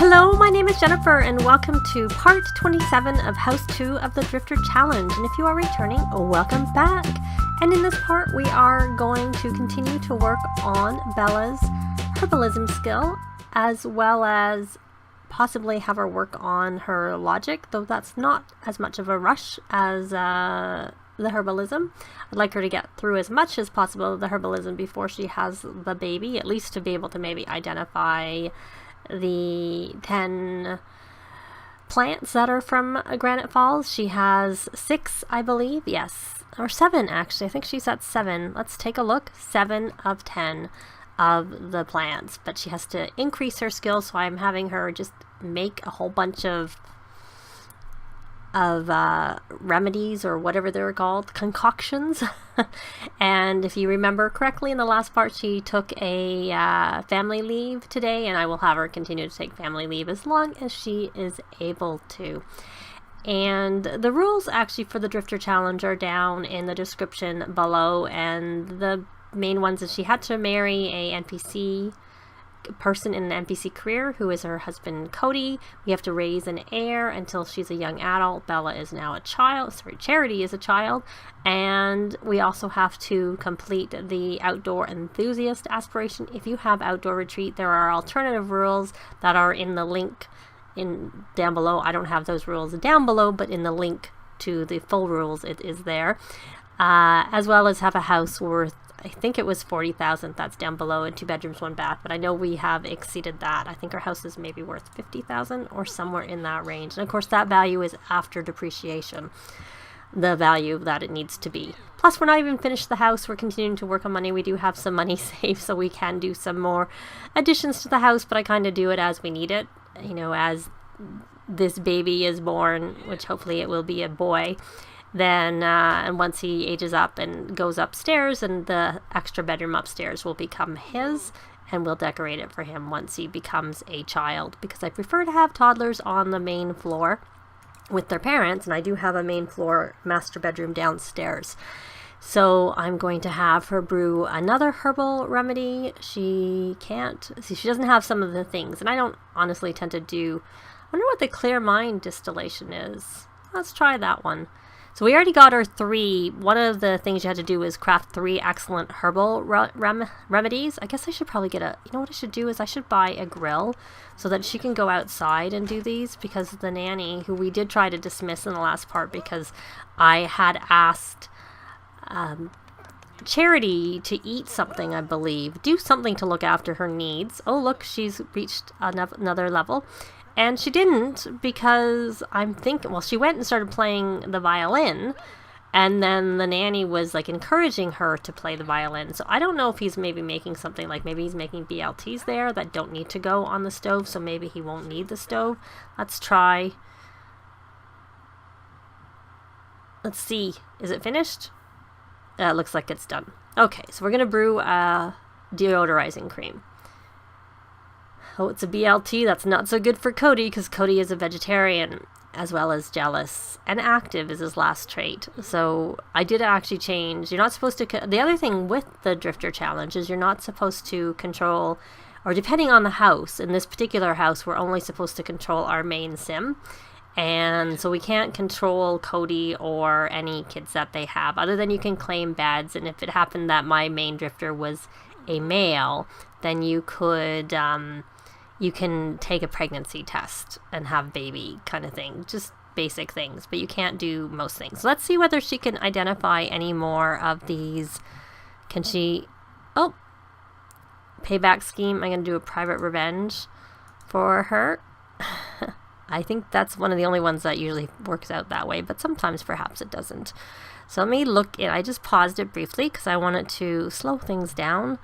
Hello, my name is Jennifer and welcome to part 27 of House 2 of the Drifter Challenge. And if you are returning, welcome back. And in this part, we are going to continue to work on Bella's herbalism skill, as well as possibly have her work on her logic, though that's not as much of a rush as the herbalism. I'd like her to get through as much as possible of the herbalism before she has the baby, at least to be able to maybe identify the 10 plants that are from Granite Falls. She has 6, I believe. Yes, or 7 actually. I think she's at 7. Let's take a look. 7 of 10 of the plants, but she has to increase her skill, so I'm having her just make a whole bunch of remedies, or whatever they're called, concoctions. And if you remember correctly, in the last part she took a family leave today, and I will have her continue to take family leave as long as she is able to. And the rules actually for the Drifter Challenge are down in the description below, and the main ones is she had to marry a NPC person in an NPC career, who is her husband Cody. We have to raise an heir until she's a young adult. Bella is now a child. Sorry, Charity is a child. And we also have to complete the Outdoor Enthusiast Aspiration. If you have Outdoor Retreat, there are alternative rules that are in the link down below. I don't have those rules down below, but in the link to the full rules it is there. As well as have a house worth, I think it was 40,000. That's down below, and 2 bedrooms, 1 bath. But I know we have exceeded that. I think our house is maybe worth 50,000 or somewhere in that range. And of course, that value is after depreciation, the value that it needs to be. Plus, we're not even finished the house. We're continuing to work on money. We do have some money saved, so we can do some more additions to the house. But I kind of do it as we need it. You know, as this baby is born, which hopefully it will be a boy. Then, and once he ages up and goes upstairs, and the extra bedroom upstairs will become his, and we'll decorate it for him once he becomes a child, because I prefer to have toddlers on the main floor with their parents, and I do have a main floor master bedroom downstairs. So I'm going to have her brew another herbal remedy. She doesn't have some of the things, and I don't honestly tend to do, I wonder what the Clear Mind distillation is. Let's try that one. So we already got our 3. One of the things you had to do is craft 3 excellent herbal remedies. I guess I should probably get you know what I should do is I should buy a grill so that she can go outside and do these, because the nanny, who we did try to dismiss in the last part because I had asked Charity to eat something, I believe. Do something to look after her needs. Oh, look, she's reached another level. And she didn't, because I'm thinking, well, she went and started playing the violin, and then the nanny was like encouraging her to play the violin. So I don't know if he's maybe making something, like maybe he's making BLTs there that don't need to go on the stove, so maybe he won't need the stove. Let's try. Let's see. Is it finished? It looks like it's done. Okay, so we're going to brew a deodorizing cream. Oh, it's a BLT. That's not so good for Cody, because Cody is a vegetarian, as well as jealous, and active is his last trait. So I did actually change. You're not supposed to, the other thing with the Drifter Challenge is you're not supposed to control, or depending on the house, in this particular house, we're only supposed to control our main sim. And so we can't control Cody or any kids that they have, other than you can claim beds. And if it happened that my main drifter was a male, then you could, you can take a pregnancy test and have baby kind of thing. Just basic things, but you can't do most things. So let's see whether she can identify any more of these. Can she? Oh, payback scheme. I'm going to do a private revenge for her. I think that's one of the only ones that usually works out that way, but sometimes perhaps it doesn't. So let me look at, I just paused it briefly because I wanted to slow things down.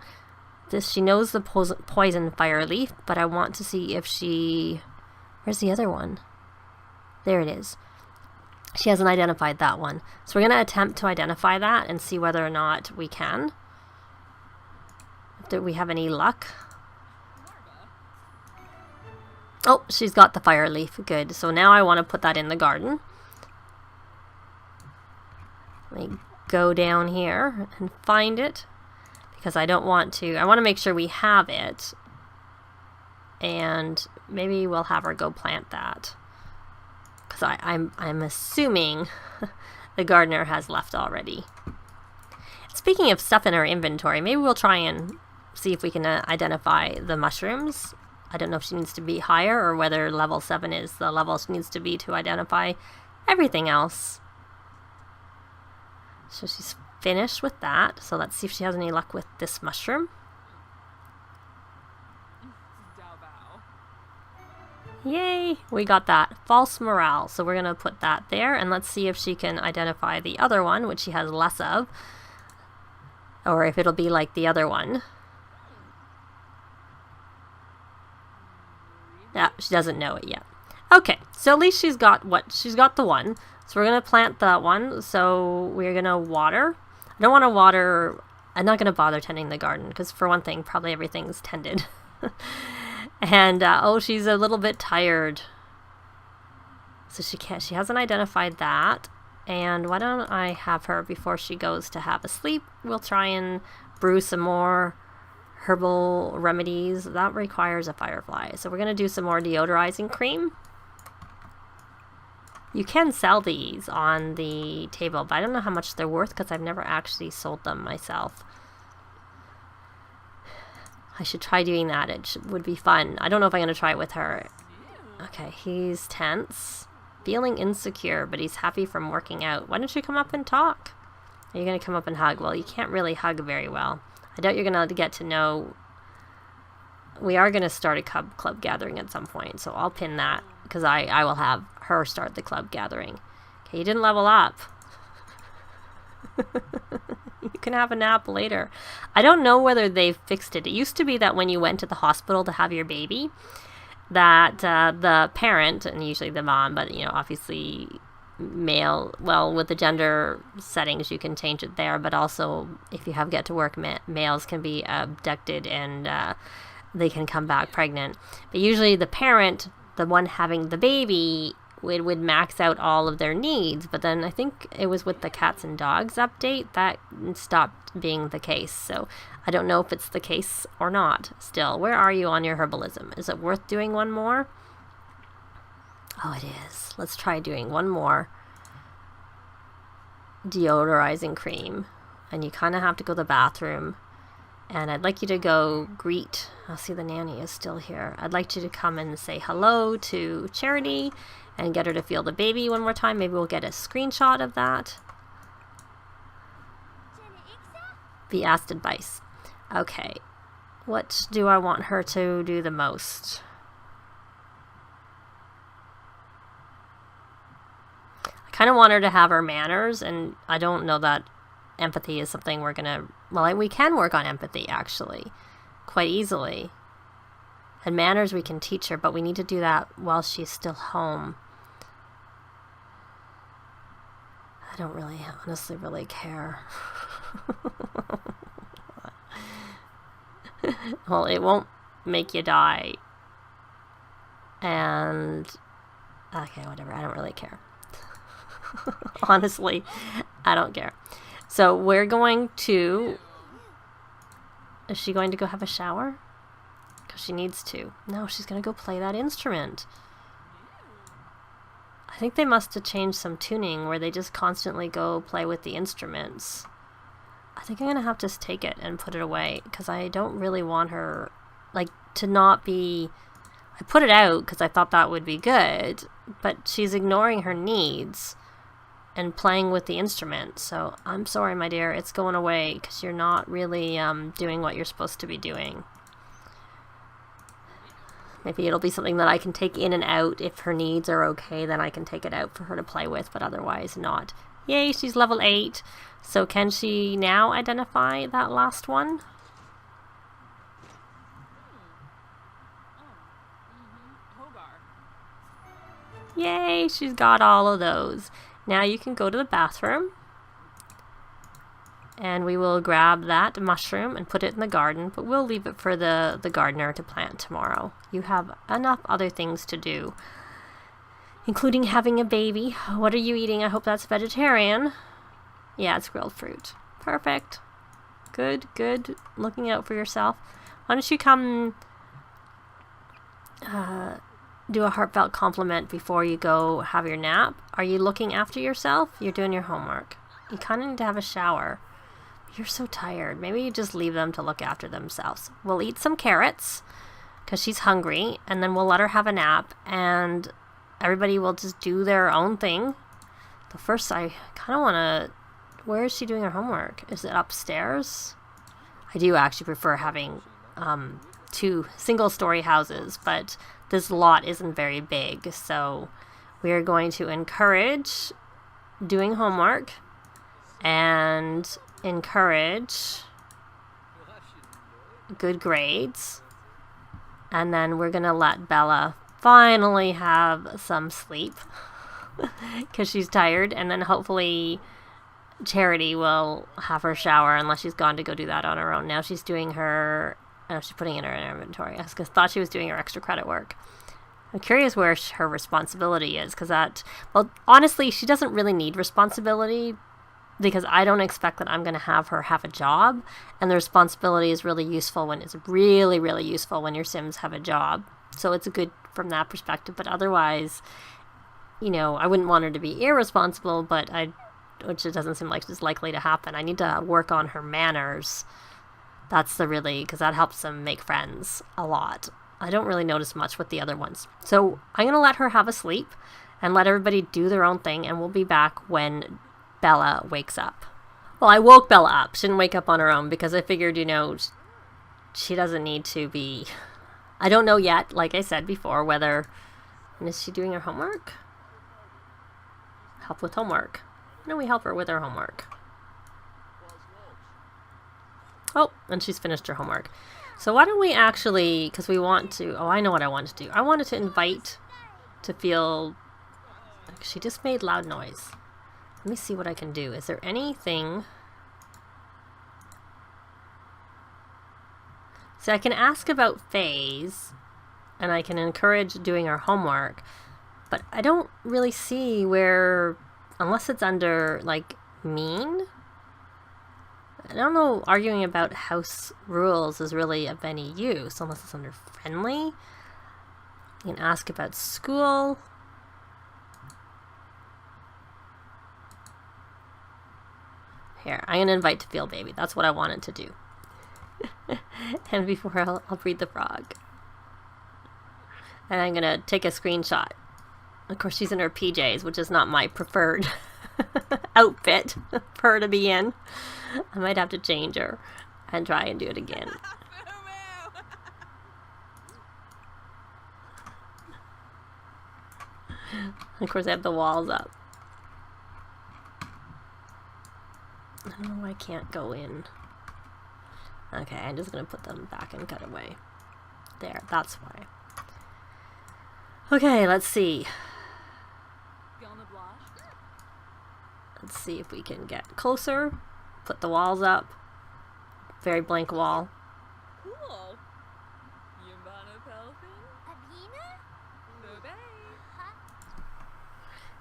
She knows the poison fire leaf, but I want to see if she, where's the other one? There it is. She hasn't identified that one. So we're going to attempt to identify that and see whether or not we can. Do we have any luck? Oh, she's got the fire leaf. Good. So now I want to put that in the garden. Let me go down here and find it, because I don't want to, I want to make sure we have it. and maybe we'll have her go plant that. Because I'm assuming the gardener has left already. Speaking of stuff in her inventory, maybe we'll try and see if we can identify the mushrooms. I don't know if she needs to be higher or whether level 7 is the level she needs to be to identify everything else. So she's finished with that. So let's see if she has any luck with this mushroom. Yay! We got that. False morale. So we're going to put that there, and let's see if she can identify the other one, which she has less of. Or if it'll be like the other one. Yeah, she doesn't know it yet. Okay, so at least she's got the one. So we're going to plant that one. So we're going to water. I don't want to water. I'm not going to bother tending the garden because, for one thing, probably everything's tended. And oh, she's a little bit tired. So she hasn't identified that. And why don't I have her, before she goes to have a sleep, we'll try and brew some more herbal remedies. That requires a firefly. So we're going to do some more deodorizing cream. You can sell these on the table, but I don't know how much they're worth because I've never actually sold them myself. I should try doing that. It would be fun. I don't know if I'm going to try it with her. Okay, he's tense. Feeling insecure, but he's happy from working out. Why don't you come up and talk? Are you going to come up and hug? Well, you can't really hug very well. I doubt you're going to get to know... We are going to start a club gathering at some point, so I'll pin that, because I will have her start the club gathering. Okay, you didn't level up. You can have a nap later. I don't know whether they've fixed it. It used to be that when you went to the hospital to have your baby, that the parent, and usually the mom, but you know, obviously male, well, with the gender settings you can change it there, but also if you have get to work, males can be abducted and they can come back pregnant. But usually the parent, the one having the baby, would max out all of their needs, but then I think it was with the cats and dogs update that stopped being the case. So I don't know if it's the case or not still. Where are you on your herbalism? Is it worth doing one more? Oh, it is. Let's try doing one more deodorizing cream. And you kind of have to go to the bathroom. And I'd like you to go greet... I'll see the nanny is still here. I'd like you to come and say hello to Charity and get her to feel the baby one more time. Maybe we'll get a screenshot of that. Be asked advice. Okay. What do I want her to do the most? I kind of want her to have her manners, and I don't know that empathy is something we're gonna... Well, we can work on empathy, actually, quite easily. And manners we can teach her, but we need to do that while she's still home. I don't really, honestly, really care. Well, it won't make you die. And... okay, whatever, I don't really care. Honestly, I don't care. So we're going to... Is she going to go have a shower? Because she needs to. No, she's going to go play that instrument. I think they must have changed some tuning where they just constantly go play with the instruments. I think I'm going to have to take it and put it away because I don't really want her, like, to not be... I put it out because I thought that would be good, but she's ignoring her needs and playing with the instrument. So I'm sorry, my dear, it's going away because you're not really doing what you're supposed to be doing. Maybe it'll be something that I can take in and out. If her needs are okay, then I can take it out for her to play with, but otherwise not. Yay, she's level 8. So can she now identify that last one? Yay, she's got all of those. Now you can go to the bathroom, and we will grab that mushroom and put it in the garden, but we'll leave it for the gardener to plant tomorrow. You have enough other things to do, including having a baby. What are you eating? I hope that's vegetarian. Yeah, it's grilled fruit. Perfect. Good, good. Looking out for yourself. Why don't you come do a heartfelt compliment before you go have your nap. Are you looking after yourself? You're doing your homework. You kind of need to have a shower. You're so tired. Maybe you just leave them to look after themselves. We'll eat some carrots because she's hungry, and then we'll let her have a nap, and everybody will just do their own thing. The first, I kind of want to... Where is she doing her homework? Is it upstairs? I do actually prefer having 2 single-story houses, but this lot isn't very big, so we are going to encourage doing homework and encourage good grades, and then we're gonna let Bella finally have some sleep because she's tired, and then hopefully Charity will have her shower unless she's gone to go do that on her own. Now she's doing her... Oh, she's putting in her inventory. I thought she was doing her extra credit work. I'm curious where her responsibility is, because that... Well, honestly, she doesn't really need responsibility, because I don't expect that I'm going to have her have a job, and the responsibility is really useful when... It's really, really useful when your Sims have a job. So it's good from that perspective, but otherwise, you know, I wouldn't want her to be irresponsible, but which it doesn't seem like is likely to happen. I need to work on her manners. That's the really, because that helps them make friends a lot. I don't really notice much with the other ones. So I'm going to let her have a sleep and let everybody do their own thing, and we'll be back when Bella wakes up. Well, I woke Bella up. She didn't wake up on her own because I figured, you know, she doesn't need to be... I don't know yet, like I said before, whether... And is she doing her homework? Help with homework. No, we help her with her homework. Oh, and she's finished her homework. So why don't we actually, because we want to, oh, I know what I wanted to do. I wanted to invite to feel, like she just made loud noise. Let me see what I can do. Is there anything? So I can ask about Faye's, and I can encourage doing her homework, but I don't really see where... Unless it's under, like, mean? I don't know, arguing about house rules is really of any use, unless it's under friendly. You can ask about school. Here, I'm going to invite to feel baby. That's what I wanted to do. And before I'll breed the frog. And I'm going to take a screenshot. Of course, she's in her PJs, which is not my preferred outfit for her to be in. I might have to change her and try and do it again. Of course, I have the walls up. I don't know why I can't go in. Okay, I'm just going to put them back and cut away. There, that's why. Okay, let's see. Let's see if we can get closer. Put the walls up. Very blank wall. Cool.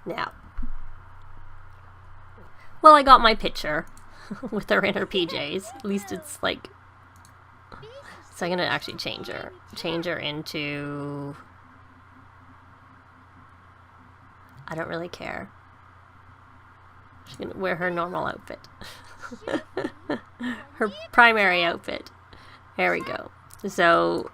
Now. Well, I got my picture with her in her PJs. At least it's like... So I'm going to actually change her. Change her into... I don't really care. She's going to wear her normal outfit. Her primary outfit. There we go. So,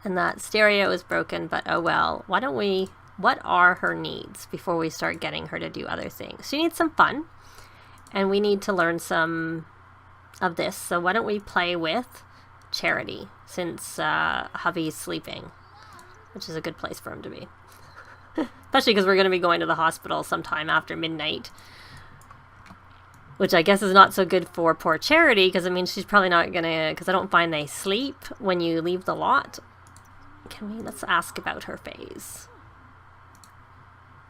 and that stereo is broken, but oh well. Why don't we... What are her needs before we start getting her to do other things? She needs some fun. And we need to learn some of this. So why don't we play with Charity, since hubby's sleeping. Which is a good place for him to be. Especially because we're going to be going to the hospital sometime after midnight. Which I guess is not so good for poor Charity, because I mean she's probably not going to... Because I don't find they sleep when you leave the lot. Let's ask about her phase.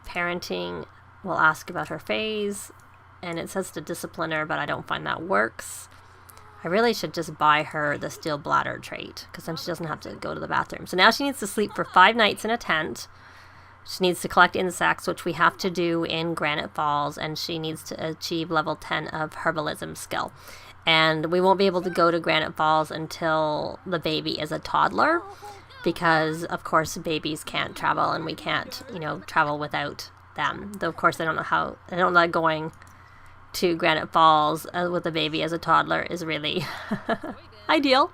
Parenting, we'll ask about her phase. And it says to discipline her, but I don't find that works. I really should just buy her the steel bladder trait, because then she doesn't have to go to the bathroom. So now she needs to sleep for 5 nights in a tent. She needs to collect insects, which we have to do in Granite Falls, and she needs to achieve level 10 of herbalism skill. And we won't be able to go to Granite Falls until the baby is a toddler. because of course babies can't travel and we can't, you know, travel without them. Though of course I don't like going to Granite Falls with a baby as a toddler is really ideal.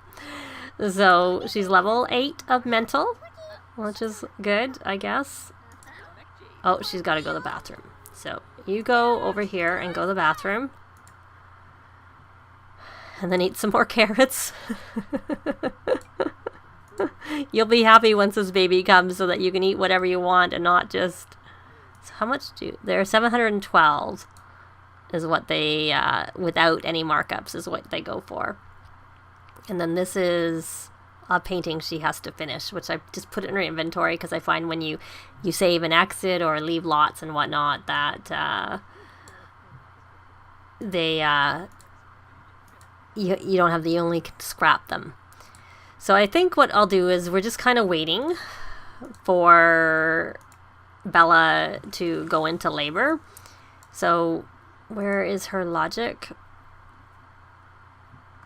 So she's level 8 of mental, which is good, I guess. Oh, she's got to go to the bathroom. So you go over here and go to the bathroom. And then eat some more carrots. You'll be happy once this baby comes so that you can eat whatever you want and not just... So how much do... They're 712 is what they... without any markups is what they go for. And then this is a painting she has to finish, which I just put it in her inventory because I find when you save and exit or leave lots and whatnot that you don't have the only scrap them. So I think what I'll do is we're just kind of waiting for Bella to go into labor. So where is her logic?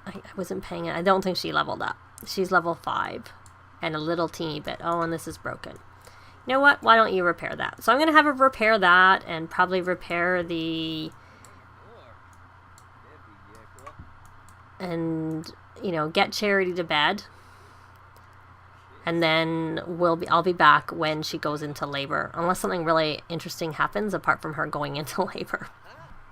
I wasn't paying it. I don't think she leveled up. She's level 5 and a little teeny bit. Oh, and this is broken. You know what? Why don't you repair that? So I'm going to have her repair that and probably repair the... And, you know, get Charity to bed. And then I'll be back when she goes into labor. Unless something really interesting happens apart from her going into labor.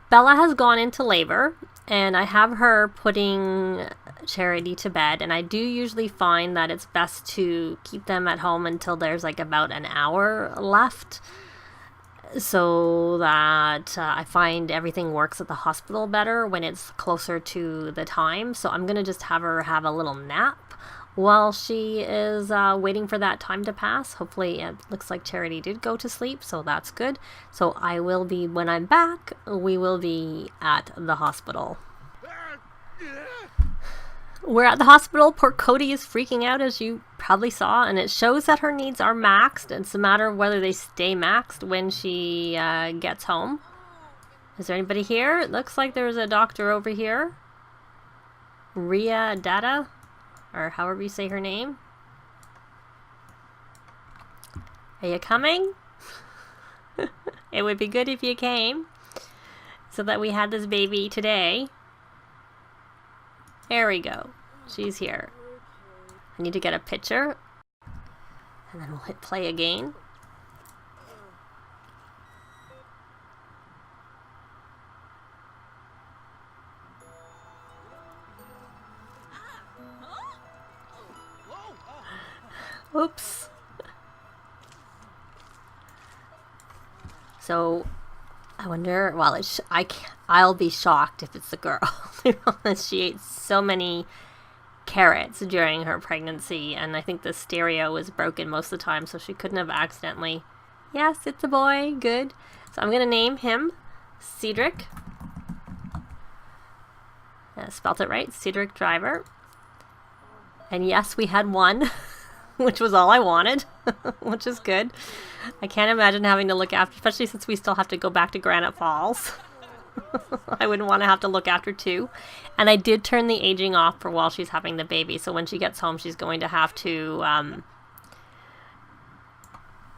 Bella has gone into labor, and I have her putting Charity to bed, and I do usually find that it's best to keep them at home until there's like about an hour left, so that I find everything works at the hospital better when it's closer to the time. So I'm going to just have her have a little nap while she is waiting for that time to pass. Hopefully it looks like Charity did go to sleep, so that's good. So I will be, when I'm back, we will be at the hospital. We're at the hospital. Poor Cody is freaking out, as you probably saw, and it shows that her needs are maxed. It's a matter of whether they stay maxed when she gets home. Is there anybody here? It looks like there's a doctor over here. Ria Data, or however you say her name. Are you coming? It would be good if you came, so that we had this baby today. There we go. She's here. I need to get a picture. And then we'll hit play again. Oops. So, I wonder, well, I'll be shocked if it's the girl. She ate so many carrots during her pregnancy, and I think the stereo was broken most of the time, so she couldn't have accidentally. Yes, it's a boy. Good. So I'm going to name him Cedric. Spelt it right. Cedric Driver. And yes, we had one, which was all I wanted, which is good. I can't imagine having to look after, especially since we still have to go back to Granite Falls. I wouldn't want to have to look after 2. And I did turn the aging off for while she's having the baby. So when she gets home, she's going to have to...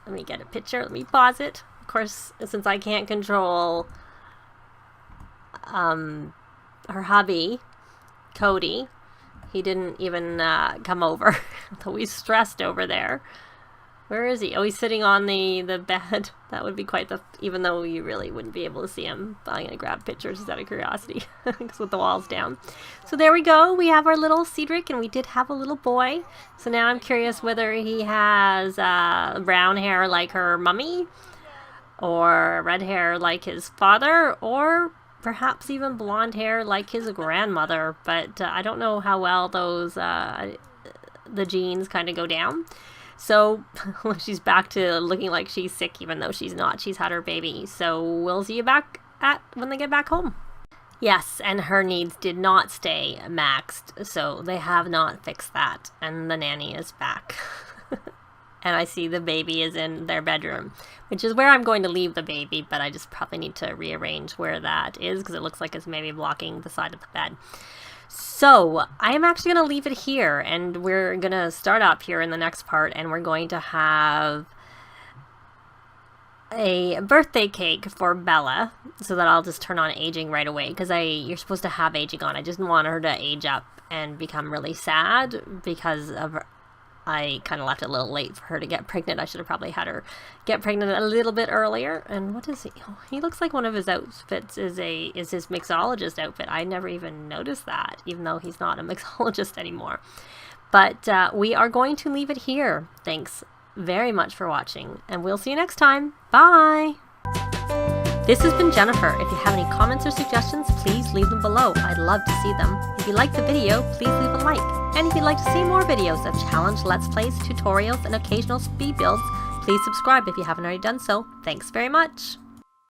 let me get a picture. Let me pause it. Of course, since I can't control her hubby, Cody, he didn't even come over. Though he's stressed over there. Where is he? Oh, he's sitting on the bed. That would be quite the... Even though you really wouldn't be able to see him. But I'm going to grab pictures just out of curiosity. Because with the walls down. So there we go. We have our little Cedric. And we did have a little boy. So now I'm curious whether he has brown hair like her mummy. Or red hair like his father. Or perhaps even blonde hair like his grandmother. But I don't know how well those... the genes kind of go down. So she's back to looking like she's sick, even though she's not. She's had her baby. So we'll see you back when they get back home. Yes, and her needs did not stay maxed, so they have not fixed that. And the nanny is back. And I see the baby is in their bedroom, which is where I'm going to leave the baby, but I just probably need to rearrange where that is because it looks like it's maybe blocking the side of the bed. So I am actually going to leave it here, and we're going to start up here in the next part, and we're going to have a birthday cake for Bella, so that I'll just turn on aging right away, because you're supposed to have aging on. I just didn't want her to age up and become really sad because of I kind of left it a little late for her to get pregnant. I should have probably had her get pregnant a little bit earlier. And what is he? Oh, he looks like one of his outfits is his mixologist outfit. I never even noticed that, even though he's not a mixologist anymore. But we are going to leave it here. Thanks very much for watching, and we'll see you next time. Bye! This has been Jennifer. If you have any comments or suggestions, please leave them below. I'd love to see them. If you liked the video, please leave a like. And if you'd like to see more videos of challenge, let's plays, tutorials, and occasional speed builds, please subscribe if you haven't already done so. Thanks very much!